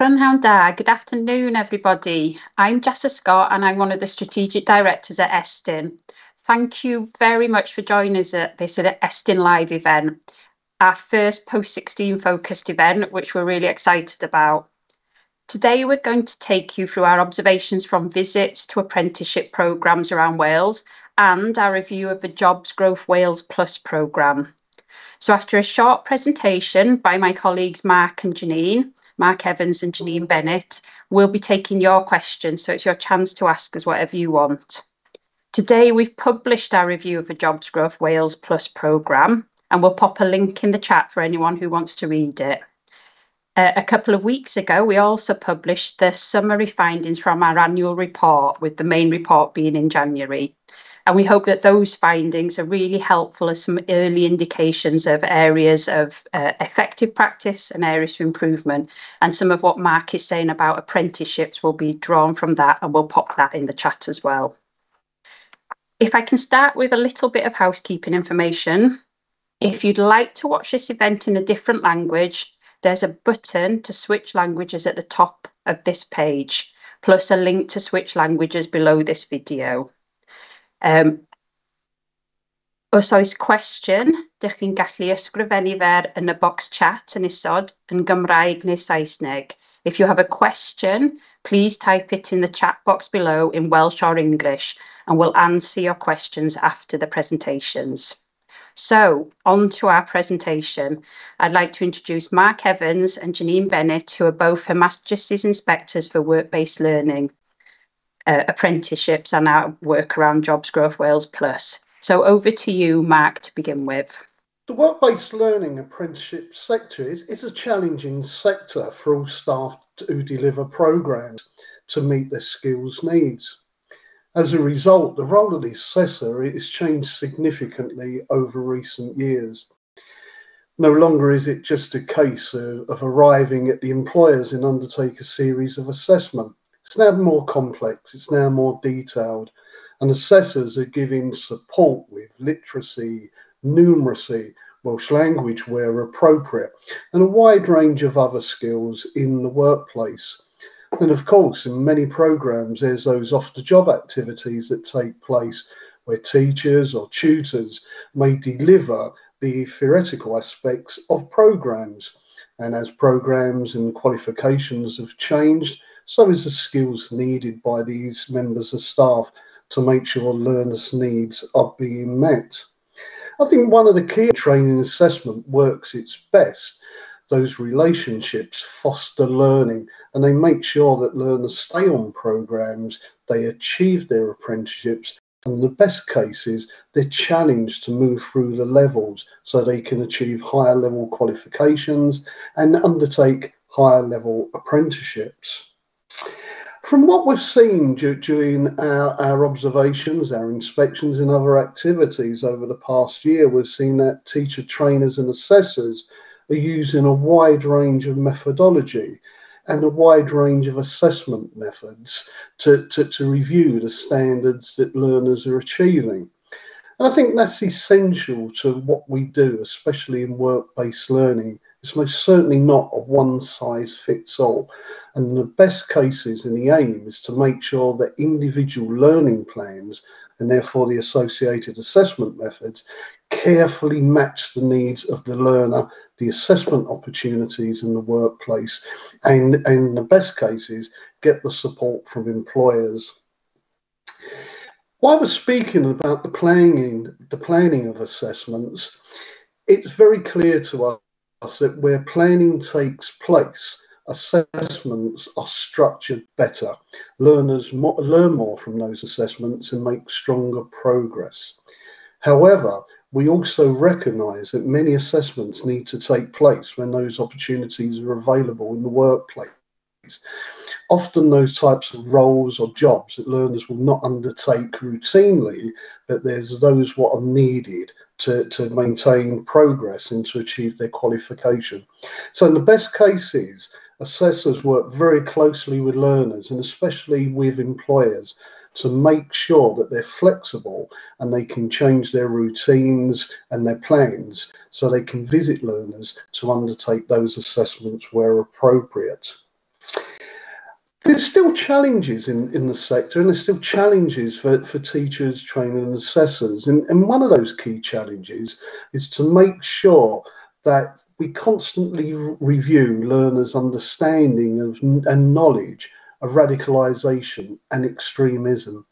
Prynhawn da, good afternoon everybody. I'm Jessa Scott and I'm one of the strategic directors at Estyn. Thank you very much for joining us at this Estyn Live event, our first post-16 focused event, which we're really excited about. Today we're going to take you through our observations from visits to apprenticeship programmes around Wales and our review of the Jobs Growth Wales Plus programme. So after a short presentation by my colleagues Mark Evans and Janine Bennett, we'll be taking your questions, so it's your chance to ask us whatever you want. Today we've published our review of the Jobs Growth Wales Plus programme, and we'll pop a link in the chat for anyone who wants to read it. A couple of weeks ago, we also published the summary findings from our annual report, with the main report being in January. And we hope that those findings are really helpful as some early indications of areas of effective practice and areas for improvement. And some of what Mark is saying about apprenticeships will be drawn from that, and we'll pop that in the chat as well. If I can start with a little bit of housekeeping information. If you'd like to watch this event in a different language, there's a button to switch languages at the top of this page, plus a link to switch languages below this video. Os oes cwestiwn, dych chi'n gallu ysgrifennu fer yn y box chat yn isod yn Gymraeg neu Saesneg. If you have a question, please type it in the chat box below in Welsh or English, and we'll answer your questions after the presentations. So, on to our presentation. I'd like to introduce Mark Evans and Janine Bennett, who are both Her Majesty's Inspectors for Work-Based Learning apprenticeships and our work around Jobs Growth Wales Plus. So over to you, Mark, to begin with. The work-based learning apprenticeship sector is a challenging sector for all staff who deliver programmes to meet their skills needs. As a result, the role of the assessor has changed significantly over recent years. No longer is it just a case of arriving at the employers and undertake a series of assessment. It's now more complex, it's now more detailed, and assessors are giving support with literacy, numeracy, Welsh language where appropriate, and a wide range of other skills in the workplace. And of course, in many programmes, there's those off-the-job activities that take place where teachers or tutors may deliver the theoretical aspects of programmes. And as programmes and qualifications have changed, so is the skills needed by these members of staff to make sure learners' needs are being met. I think one of the key training assessment works its best. Those relationships foster learning, and they make sure that learners stay on programmes, they achieve their apprenticeships, and in the best cases, they're challenged to move through the levels so they can achieve higher level qualifications and undertake higher level apprenticeships. From what we've seen during our observations, our inspections and other activities over the past year, we've seen that teacher trainers and assessors are using a wide range of methodology and a wide range of assessment methods to review the standards that learners are achieving. And I think that's essential to what we do, especially in work-based learning. It's most certainly not a one-size-fits-all. And in the best cases, and the aim is to make sure that individual learning plans, and therefore the associated assessment methods, carefully match the needs of the learner, the assessment opportunities in the workplace, and in the best cases, get the support from employers. While we're speaking about the planning of assessments, it's very clear to us that where planning takes place, assessments are structured better. Learners learn more from those assessments and make stronger progress. However, we also recognise that many assessments need to take place when those opportunities are available in the workplace. Often those types of roles or jobs that learners will not undertake routinely, but there's those what are needed to maintain progress and to achieve their qualification. So in the best cases, assessors work very closely with learners and especially with employers to make sure that they're flexible and they can change their routines and their plans so they can visit learners to undertake those assessments where appropriate. There's still challenges in the sector, and there's still challenges for teachers, trainers and assessors. And one of those key challenges is to make sure that we constantly review learners' understanding of and knowledge of radicalisation and extremism.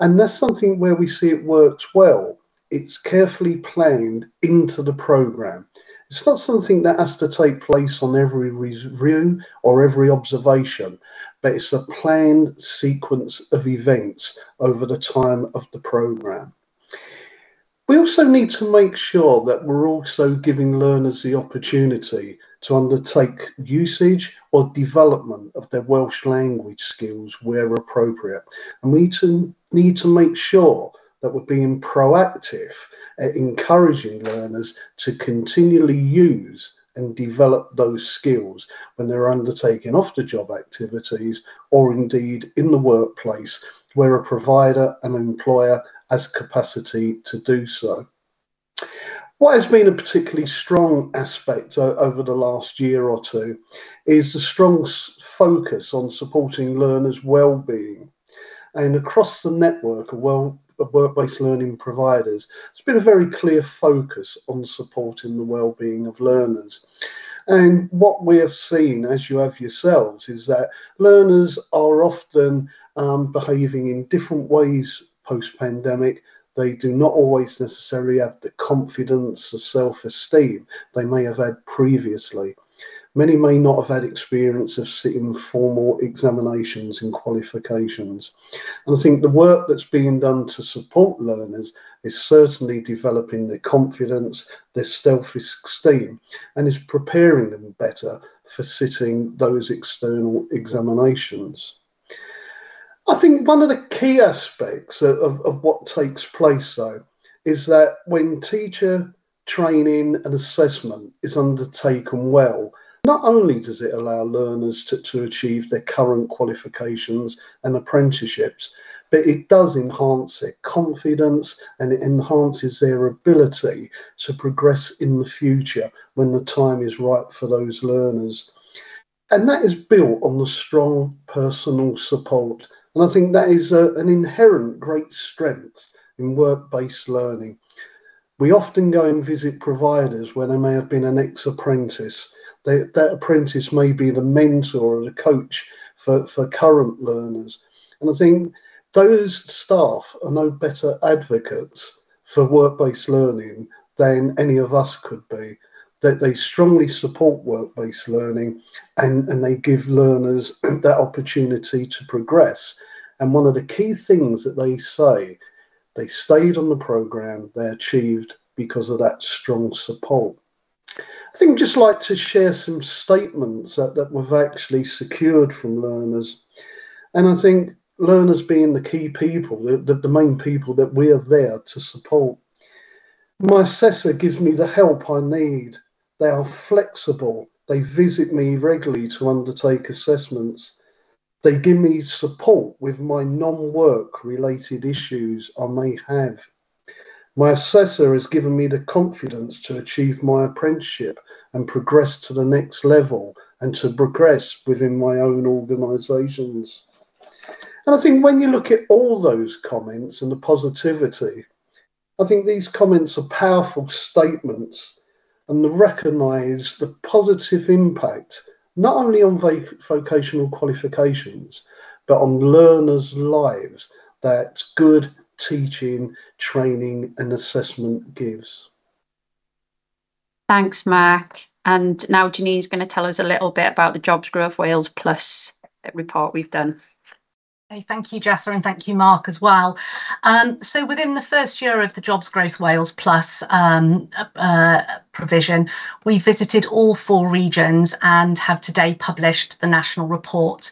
And that's something where we see it works well. It's carefully planned into the programme. It's not something that has to take place on every review or every observation, but it's a planned sequence of events over the time of the programme. We also need to make sure that we're also giving learners the opportunity to undertake usage or development of their Welsh language skills where appropriate. And we need to make sure that we're being proactive at encouraging learners to continually use and develop those skills when they're undertaking off-the-job activities or indeed in the workplace where a provider and employer has capacity to do so. What has been a particularly strong aspect over the last year or two is the strong focus on supporting learners' well-being. And across the network of work-based learning providers, there's been a very clear focus on supporting the well-being of learners. And what we have seen, as you have yourselves, is that learners are often behaving in different ways post-pandemic. They do not always necessarily have the confidence, the self-esteem they may have had previously. Many may not have had experience of sitting formal examinations and qualifications. And I think the work that's being done to support learners is certainly developing their confidence, their self-esteem, and is preparing them better for sitting those external examinations. I think one of the key aspects of what takes place, though, is that when teacher training and assessment is undertaken well, not only does it allow learners to achieve their current qualifications and apprenticeships, but it does enhance their confidence and it enhances their ability to progress in the future when the time is right for those learners. And that is built on the strong personal support. And I think that is an inherent great strength in work-based learning. We often go and visit providers where they may have been an ex-apprentice. That apprentice may be the mentor or the coach for current learners. And I think those staff are no better advocates for work-based learning than any of us could be. That they strongly support work-based learning and they give learners that opportunity to progress. And one of the key things that they say, they stayed on the programme, they achieved because of that strong support. I think I'd just like to share some statements that we've actually secured from learners. And I think learners being the key people, the main people that we are there to support. My assessor gives me the help I need. They are flexible. They visit me regularly to undertake assessments. They give me support with my non-work related issues I may have. My assessor has given me the confidence to achieve my apprenticeship and progress to the next level and to progress within my own organisations. And I think when you look at all those comments and the positivity, I think these comments are powerful statements and they recognise the positive impact, not only on vocational qualifications, but on learners' lives that good teaching, training and assessment gives. Thanks, Mark. And now Janine's going to tell us a little bit about the Jobs Growth Wales Plus report we've done. Thank you, Jessa, and thank you, Mark, as well. So within the first year of the Jobs Growth Wales Plus provision, we visited all 4 regions and have today published the national report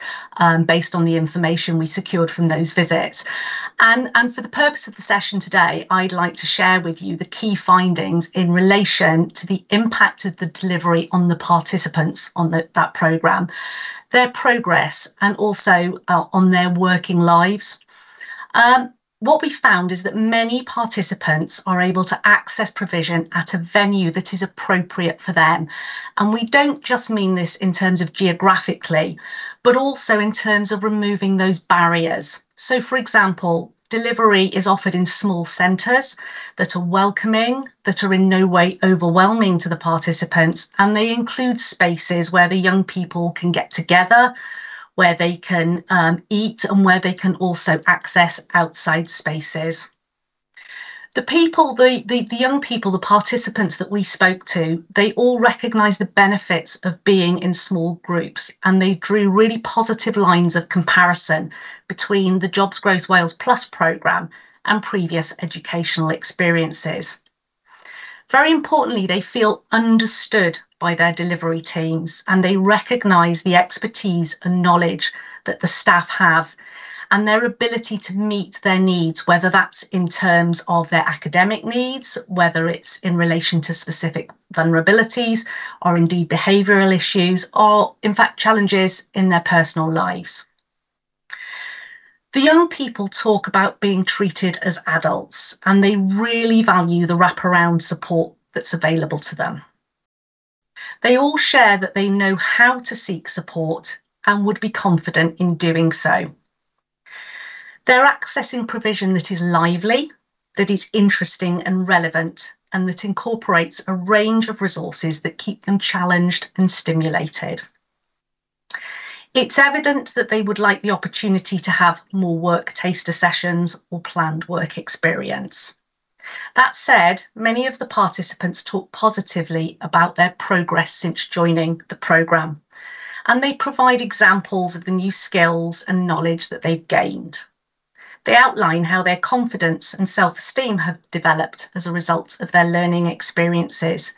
based on the information we secured from those visits. And for the purpose of the session today, I'd like to share with you the key findings in relation to the impact of the delivery on the participants on that programme, their progress and also on their working lives. what we found is that many participants are able to access provision at a venue that is appropriate for them. And we don't just mean this in terms of geographically, but also in terms of removing those barriers. So, for example, delivery is offered in small centres that are welcoming, that are in no way overwhelming to the participants, and they include spaces where the young people can get together, where they can eat, and where they can also access outside spaces. The people, the young people, the participants that we spoke to, they all recognise the benefits of being in small groups, and they drew really positive lines of comparison between the Jobs Growth Wales Plus programme and previous educational experiences. Very importantly, they feel understood by their delivery teams, and they recognise the expertise and knowledge that the staff have and their ability to meet their needs, whether that's in terms of their academic needs, whether it's in relation to specific vulnerabilities, or indeed behavioural issues, or in fact challenges in their personal lives. The young people talk about being treated as adults, and they really value the wraparound support that's available to them. They all share that they know how to seek support and would be confident in doing so. They're accessing provision that is lively, that is interesting and relevant, and that incorporates a range of resources that keep them challenged and stimulated. It's evident that they would like the opportunity to have more work taster sessions or planned work experience. That said, many of the participants talk positively about their progress since joining the programme, and they provide examples of the new skills and knowledge that they've gained. They outline how their confidence and self-esteem have developed as a result of their learning experiences.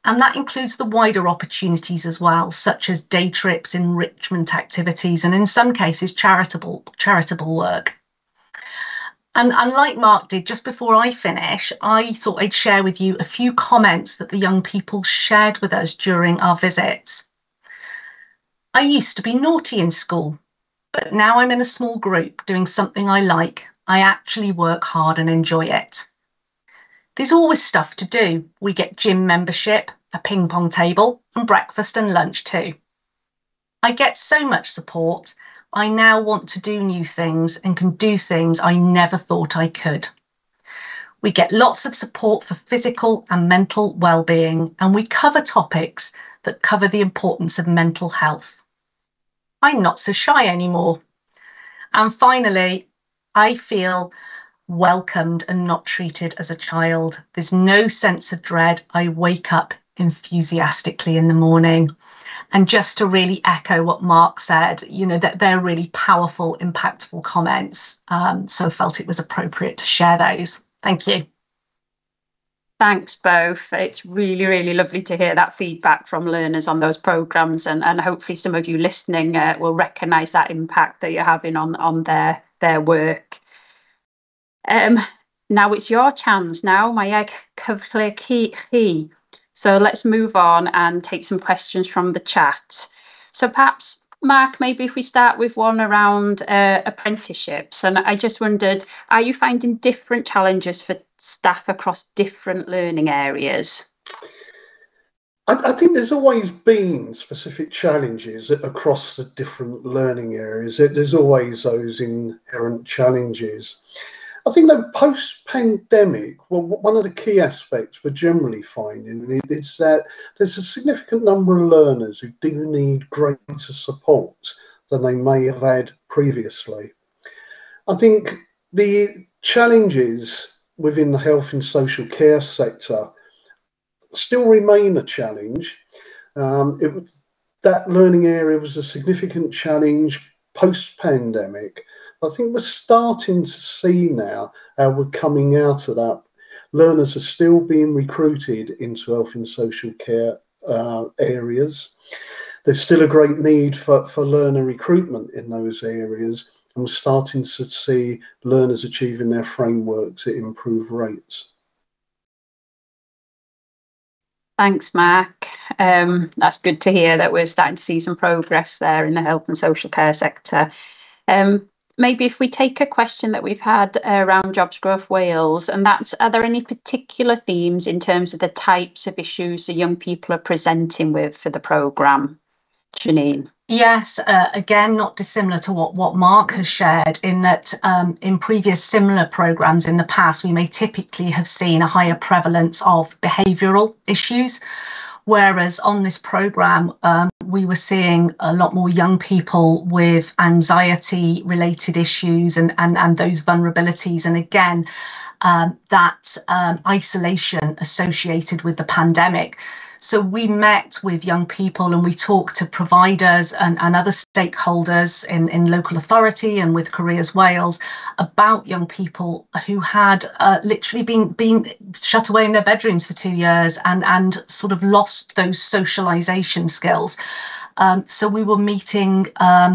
And that includes the wider opportunities as well, such as day trips, enrichment activities, and in some cases, charitable work. And like Mark did, just before I finish, I thought I'd share with you a few comments that the young people shared with us during our visits. I used to be naughty in school, but now I'm in a small group doing something I like. I actually work hard and enjoy it. There's always stuff to do. We get gym membership, a ping pong table, and breakfast and lunch too. I get so much support. I now want to do new things and can do things I never thought I could. We get lots of support for physical and mental well-being, and we cover topics that cover the importance of mental health. I'm not so shy anymore. And finally, I feel welcomed and not treated as a child. There's no sense of dread. I wake up enthusiastically in the morning. And just to really echo what Mark said, you know, that they're really powerful, impactful comments. So I felt it was appropriate to share those. Thank you. Thanks both. It's really, really lovely to hear that feedback from learners on those programmes, and hopefully some of you listening will recognise that impact that you're having on their work. Now it's your chance now, mae cyflwyno chi. So let's move on and take some questions from the chat. So perhaps, Mark, maybe if we start with one around apprenticeships. And I just wondered, are you finding different challenges for staff across different learning areas? I think there's always been specific challenges across the different learning areas. There's always those inherent challenges. I think that post-pandemic, well, one of the key aspects we're generally finding is that there's a significant number of learners who do need greater support than they may have had previously. I think the challenges within the health and social care sector still remain a challenge. That learning area was a significant challenge post-pandemic. I think we're starting to see now how we're coming out of that. Learners are still being recruited into health and social care areas. There's still a great need for learner recruitment in those areas, and we're starting to see learners achieving their frameworks at improved rates. Thanks, Mark. That's good to hear that we're starting to see some progress there in the health and social care sector. maybe if we take a question that we've had around Jobs Growth Wales, and that's, are there any particular themes in terms of the types of issues the young people are presenting with for the programme? Janine? Yes, again, not dissimilar to what Mark has shared, in that in previous similar programmes in the past, we may typically have seen a higher prevalence of behavioural issues, whereas on this programme, we were seeing a lot more young people with anxiety-related issues and those vulnerabilities. And again, that isolation associated with the pandemic. So we met with young people and we talked to providers and other stakeholders in local authority and with Careers Wales about young people who had literally been shut away in their bedrooms for 2 years and sort of lost those socialisation skills. So we were meeting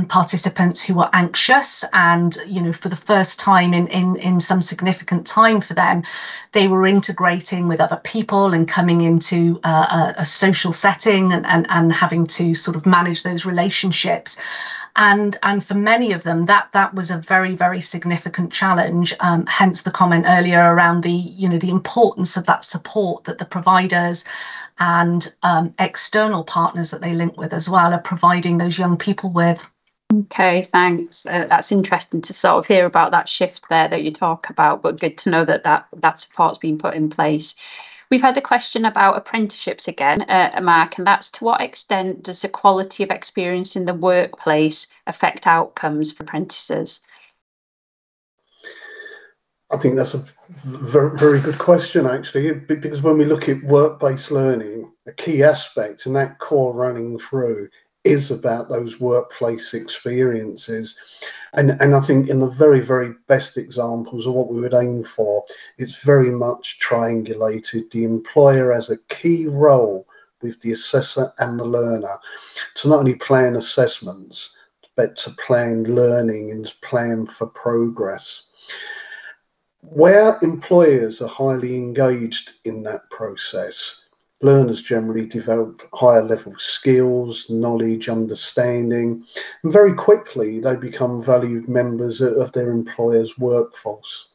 participants who were anxious, and for the first time in some significant time for them, they were integrating with other people and coming into a social setting and having to sort of manage those relationships. And for many of them, that was a very, very significant challenge. Hence the comment earlier around the importance of that support that the providers and external partners that they link with as well are providing those young people with. Okay, thanks. That's interesting to sort of hear about that shift there that you talk about, but good to know that support's been put in place. We've had a question about apprenticeships again, Mark, and that's, to what extent does the quality of experience in the workplace affect outcomes for apprentices? I think that's a very, very good question, actually, because when we look at work-based learning, a key aspect and that core running through is about those workplace experiences. And I think in the very, very best examples of what we would aim for, it's very much triangulated. The employer has a key role with the assessor and the learner to not only plan assessments, but to plan learning and plan for progress. Where employers are highly engaged in that process, learners generally develop higher level skills, knowledge, understanding, and very quickly they become valued members of their employer's workforce.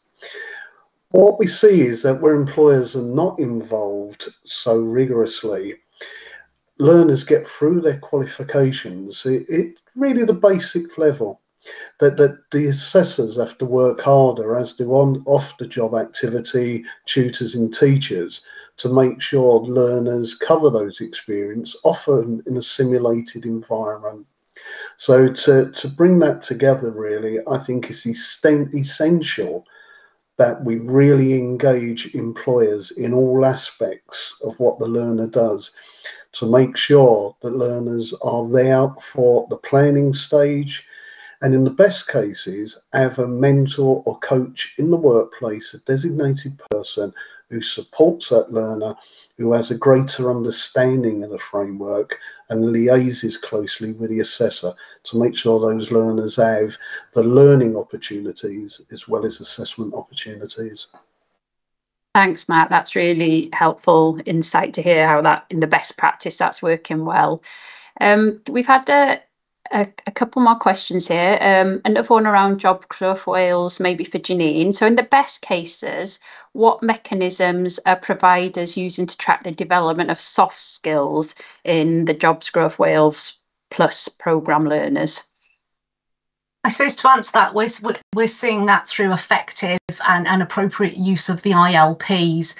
What we see is that where employers are not involved so rigorously, learners get through their qualifications. It really the basic level. That the assessors have to work harder, as do on off-the-job activity tutors and teachers, to make sure learners cover those experiences, often in a simulated environment. So to bring that together, really, I think is essential that we really engage employers in all aspects of what the learner does, to make sure that learners are there for the planning stage, and in the best cases, have a mentor or coach in the workplace, a designated person who supports that learner, who has a greater understanding of the framework and liaises closely with the assessor to make sure those learners have the learning opportunities as well as assessment opportunities. Thanks, Matt. That's really helpful insight to hear how that in the best practice that's working well. We've had a couple more questions here. Another one around Jobs Growth Wales, maybe for Janine. So in the best cases, what mechanisms are providers using to track the development of soft skills in the Jobs Growth Wales Plus programme learners? I suppose to answer that, we're seeing that through effective and appropriate use of the ILPs.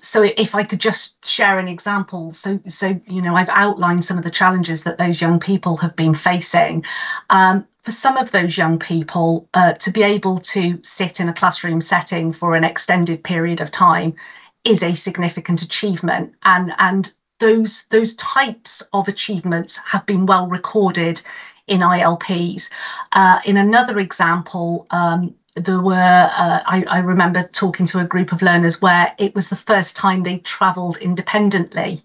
So if I could just share an example, so I've outlined some of the challenges that those young people have been facing. For some of those young people, to be able to sit in a classroom setting for an extended period of time is a significant achievement, and those types of achievements have been well recorded in ILPs. In another example, there were, I remember talking to a group of learners where it was the first time they travelled independently.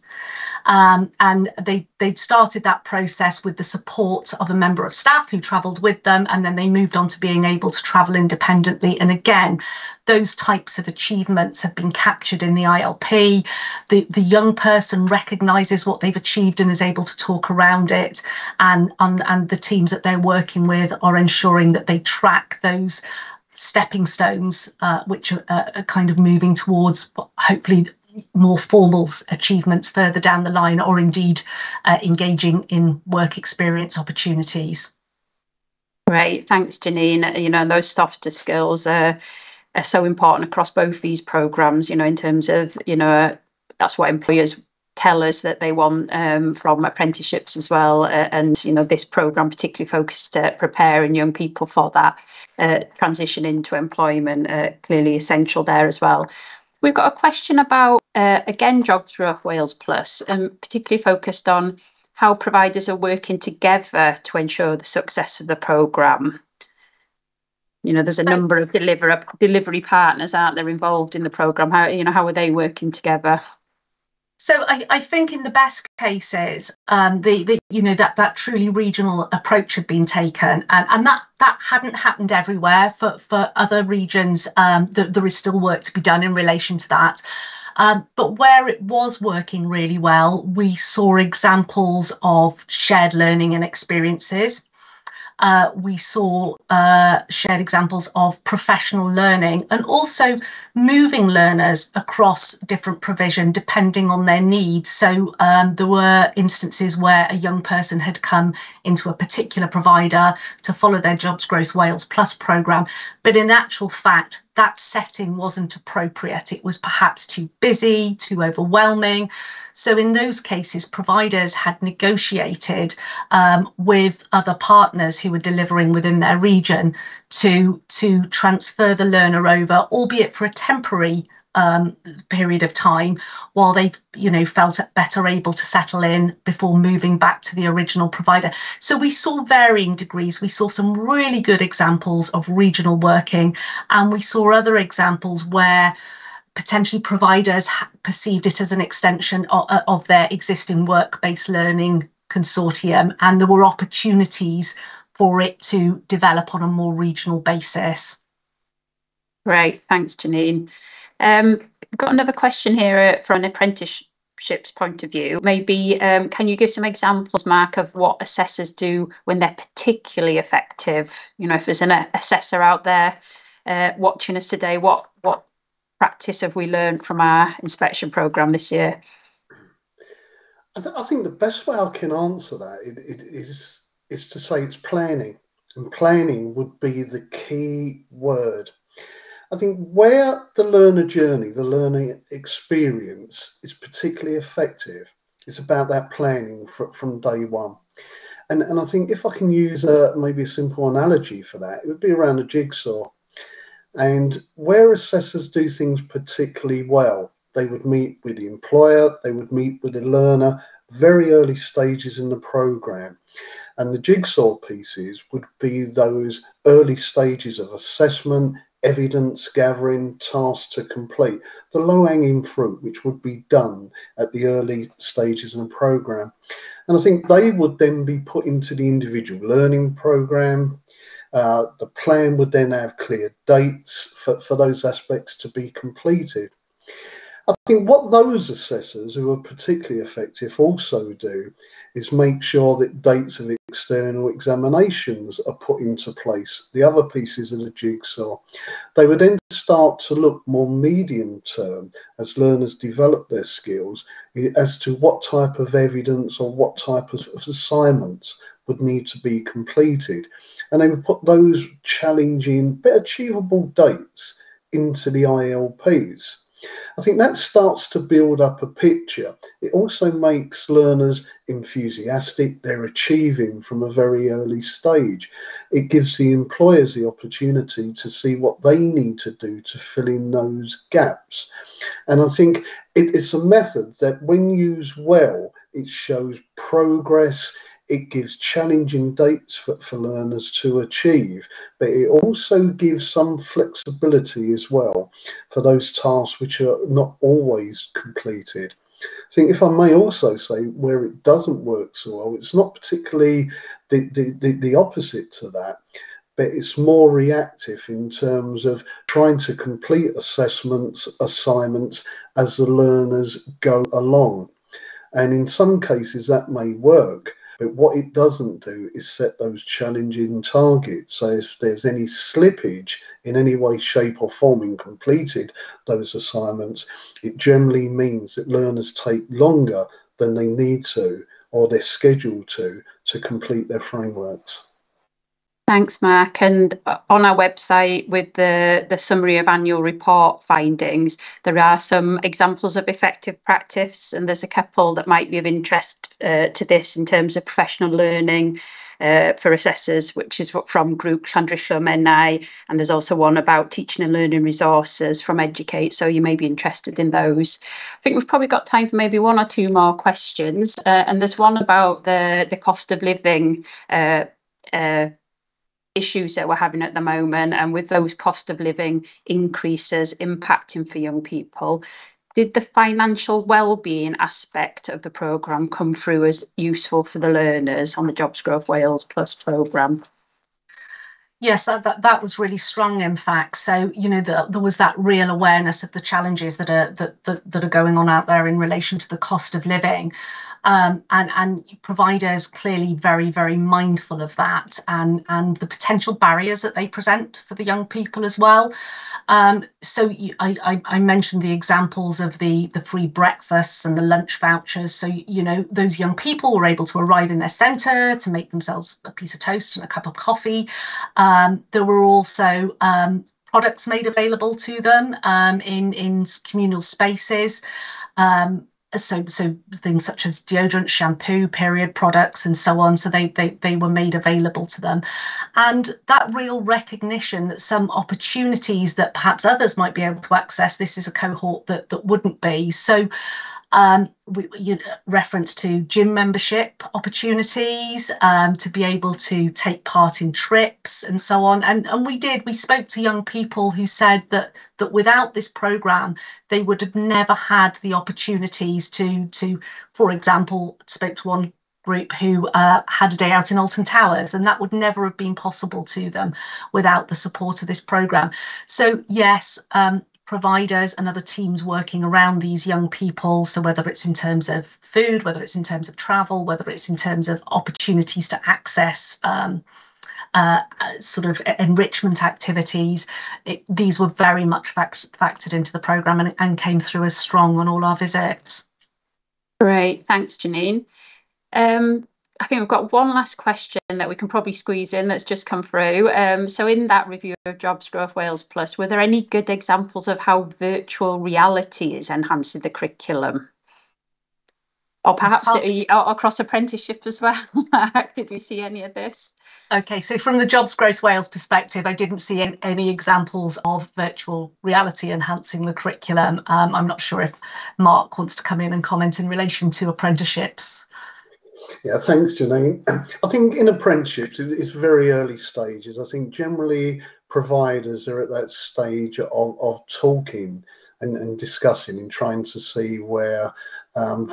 And they'd started that process with the support of a member of staff who travelled with them, and then they moved on to being able to travel independently. And again, those types of achievements have been captured in the ILP. The young person recognises what they've achieved and is able to talk around it, and the teams that they're working with are ensuring that they track those stepping stones, which are kind of moving towards hopefully more formal achievements further down the line, or indeed engaging in work experience opportunities. Great, thanks, Janine. You know, those softer skills are so important across both these programmes, you know, in terms of, you know, that's what employers tell us that they want from apprenticeships as well. And, you know, this programme particularly focused at preparing young people for that transition into employment, clearly essential there as well. We've got a question about, again, Geography of Wales Plus, particularly focused on how providers are working together to ensure the success of the programme. You know, there's a number of delivery partners, aren't there, involved in the programme? How are they working together? So I think in the best cases, that truly regional approach had been taken, and that hadn't happened everywhere. For other regions, there is still work to be done in relation to that. But where it was working really well, we saw examples of shared learning and experiences. We saw shared examples of professional learning, and also moving learners across different provision depending on their needs. So there were instances where a young person had come into a particular provider to follow their Jobs Growth Wales Plus programme, but in actual fact, that setting wasn't appropriate. It was perhaps too busy, too overwhelming. So in those cases, providers had negotiated with other partners who were delivering within their region to transfer the learner over, albeit for a temporary period of time, while they felt better able to settle in before moving back to the original provider. So we saw varying degrees. We saw some really good examples of regional working, and we saw other examples where potentially providers perceived it as an extension of their existing work-based learning consortium, and there were opportunities for it to develop on a more regional basis. Great, thanks, Janine. We've got another question here from an apprenticeships point of view. Maybe can you give some examples, Mark, of what assessors do when they're particularly effective? You know, if there's an assessor out there watching us today, what practice have we learned from our inspection programme this year? I think the best way I can answer that is to say it's planning, and planning would be the key word. I think where the learner journey, the learning experience is particularly effective, it's about that planning from day one. And I think if I can use maybe a simple analogy for that, it would be around a jigsaw. And where assessors do things particularly well, they would meet with the employer, they would meet with the learner, very early stages in the programme. And the jigsaw pieces would be those early stages of assessment, evidence gathering, tasks to complete, the low-hanging fruit which would be done at the early stages in a programme. And I think they would then be put into the individual learning programme. The plan would then have clear dates for those aspects to be completed. I think what those assessors who are particularly effective also do is make sure that dates of external examinations are put into place, the other pieces of the jigsaw. They would then start to look more medium term as learners develop their skills as to what type of evidence or what type of assignments would need to be completed. And they would put those challenging but achievable dates into the ILPs. I think that starts to build up a picture. It also makes learners enthusiastic. They're achieving from a very early stage. It gives the employers the opportunity to see what they need to do to fill in those gaps. And I think it's a method that when used well, it shows progress. It gives challenging dates for learners to achieve, but it also gives some flexibility as well for those tasks which are not always completed. I think if I may also say where it doesn't work so well, it's not particularly the opposite to that, but it's more reactive in terms of trying to complete assessments, assignments as the learners go along. And in some cases that may work, but what it doesn't do is set those challenging targets. So if there's any slippage in any way, shape or form in completed those assignments, it generally means that learners take longer than they need to or they're scheduled to complete their frameworks. Thanks, Mark. And on our website with the summary of annual report findings, there are some examples of effective practice, and there's a couple that might be of interest to this in terms of professional learning for assessors, which is from Group Llandrillo, and there's also one about teaching and learning resources from Educate, so you may be interested in those. I think we've probably got time for maybe one or two more questions, and there's one about the cost of living issues that we're having at the moment, and with those cost of living increases impacting for young people, did the financial well-being aspect of the programme come through as useful for the learners on the Jobs Growth Wales Plus programme? Yes, that was really strong, in fact. So, you know, there was that real awareness of the challenges that are going on out there in relation to the cost of living. And providers clearly very, very mindful of that and the potential barriers that they present for the young people as well. So I mentioned the examples of the free breakfasts and the lunch vouchers. So, you know, those young people were able to arrive in their centre to make themselves a piece of toast and a cup of coffee. There were also products made available to them in communal spaces. So things such as deodorant, shampoo, period products, and so on. So they were made available to them, and that real recognition that some opportunities that perhaps others might be able to access, this is a cohort that wouldn't be. So reference to gym membership opportunities, to be able to take part in trips and so on. And we spoke to young people who said that without this programme, they would have never had the opportunities to, for example, spoke to one group who had a day out in Alton Towers, and that would never have been possible to them without the support of this programme. So yes, providers and other teams working around these young people. So whether it's in terms of food, whether it's in terms of travel, whether it's in terms of opportunities to access sort of enrichment activities, these were very much factored into the programme and came through as strong on all our visits. Great, thanks, Janine. I think we've got one last question that we can probably squeeze in that's just come through. So in that review of Jobs Growth Wales Plus, were there any good examples of how virtual reality is enhancing the curriculum? Or perhaps across apprenticeship as well? Did we see any of this? Okay, so from the Jobs Growth Wales perspective, I didn't see any examples of virtual reality enhancing the curriculum. I'm not sure if Mark wants to come in and comment in relation to apprenticeships. Yeah, thanks, Janine. I think in apprenticeships, it's very early stages. I think generally providers are at that stage of talking and discussing and trying to see where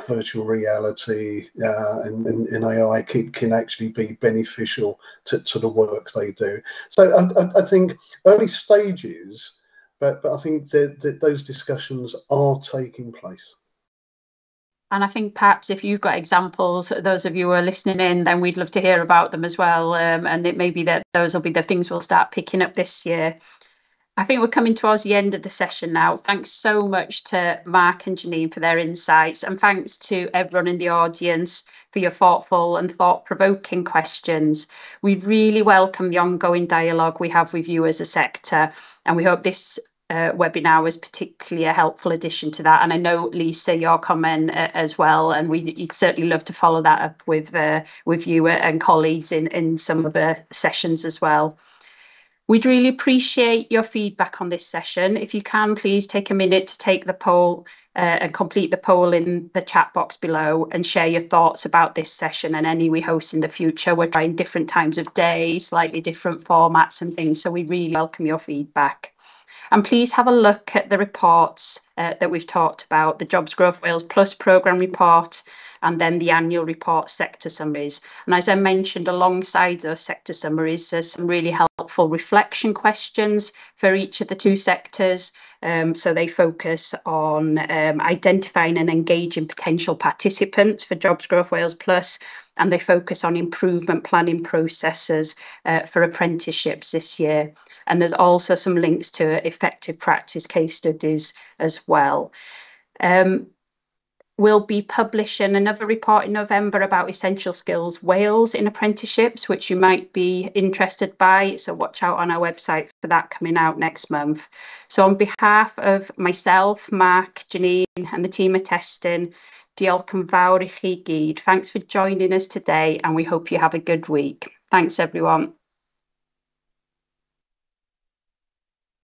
virtual reality and AI can actually be beneficial to the work they do. So I think early stages, but I think that those discussions are taking place. And I think perhaps if you've got examples, those of you who are listening in, then we'd love to hear about them as well. And it may be that those will be the things we'll start picking up this year. I think we're coming towards the end of the session now. Thanks so much to Mark and Janine for their insights, and thanks to everyone in the audience for your thoughtful and thought-provoking questions. We really welcome the ongoing dialogue we have with you as a sector, and we hope this webinar was particularly a helpful addition to that. And I know, Lisa, your comment as well, and we'd certainly love to follow that up with you and colleagues in some of the sessions as well. We'd really appreciate your feedback on this session. If you can, please take a minute to take the poll and complete the poll in the chat box below and share your thoughts about this session and any we host in the future. We're trying different times of day, slightly different formats and things, so we really welcome your feedback. And please have a look at the reports that we've talked about, the Jobs Growth Wales Plus programme report, and then the annual report sector summaries. And as I mentioned, alongside those sector summaries, there's some really helpful reflection questions for each of the two sectors. So they focus on identifying and engaging potential participants for Jobs Growth Wales Plus, and they focus on improvement planning processes for apprenticeships this year. And there's also some links to effective practice case studies as well. We'll be publishing another report in November about Essential Skills Wales in apprenticeships, which you might be interested by. So watch out on our website for that coming out next month. So on behalf of myself, Mark, Janine and the team at Estyn, diolch yn fawr I chi gyd. Thanks for joining us today and we hope you have a good week. Thanks everyone.